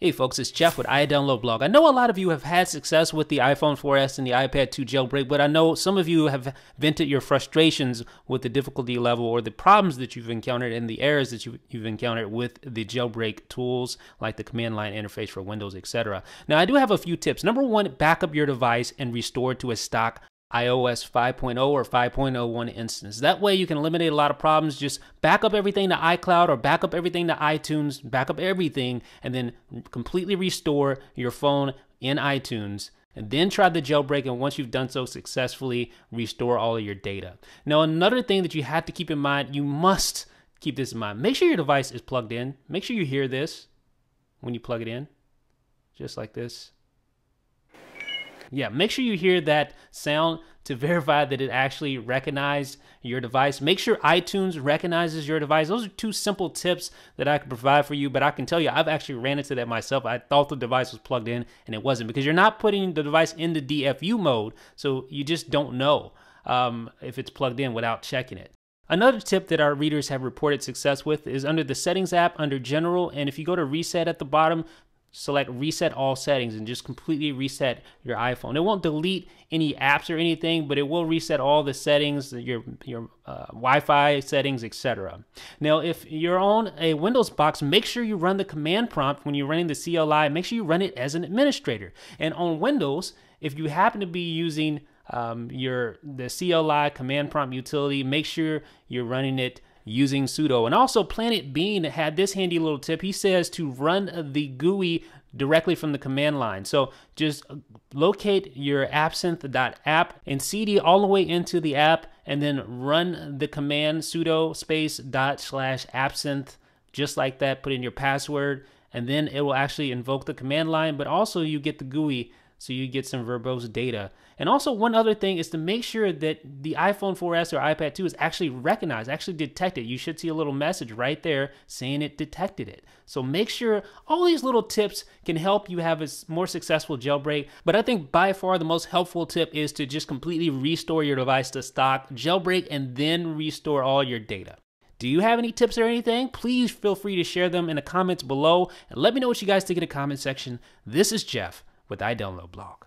Hey folks, it's Jeff with iDownload Blog. I know a lot of you have had success with the iPhone 4S and the iPad 2 jailbreak, but I know some of you have vented your frustrations with the difficulty level or the problems that you've encountered and the errors that you've encountered with the jailbreak tools like the command line interface for Windows, etc. Now, I do have a few tips. Number one, back up your device and restore it to a stock iOS 5.0 or 5.01 instance. That way you can eliminate a lot of problems. Just back up everything to iCloud or back up everything to iTunes, back up everything, and then completely restore your phone in iTunes. And then try the jailbreak, and once you've done so successfully, restore all of your data. Now, another thing that you have to keep in mind, you must keep this in mind. Make sure your device is plugged in. Make sure you hear this when you plug it in, just like this. Yeah, make sure you hear that sound to verify that it actually recognized your device. Make sure iTunes recognizes your device. Those are two simple tips that I can provide for you, but I can tell you I've actually ran into that myself. I thought the device was plugged in and it wasn't, because you're not putting the device into DFU mode, so you just don't know if it's plugged in without checking it. Another tip that our readers have reported success with is under the Settings app, under General, and if you go to Reset at the bottom, select Reset All Settings and just completely reset your iPhone. It won't delete any apps or anything, but it will reset all the settings, your Wi-Fi settings, etc. Now, if you're on a Windows box, make sure you run the command prompt when you're running the CLI. Make sure you run it as an administrator. And on Windows, if you happen to be using the CLI command prompt utility, make sure you're running it using sudo. And also, Planet Bean had this handy little tip. He says to run the GUI directly from the command line. So just locate your absinthe.app and CD all the way into the app, and then run the command sudo space /absinthe, just like that. Put in your password, and then it will actually invoke the command line, but also you get the GUI, so you get some verbose data. And also, one other thing is to make sure that the iPhone 4S or iPad 2 is actually recognized, actually detected. You should see a little message right there saying it detected it. So make sure all these little tips can help you have a more successful jailbreak. But I think by far the most helpful tip is to just completely restore your device to stock, jailbreak, and then restore all your data. Do you have any tips or anything? Please feel free to share them in the comments below, and let me know what you guys think in the comment section. This is Jeff with iDownload Blog.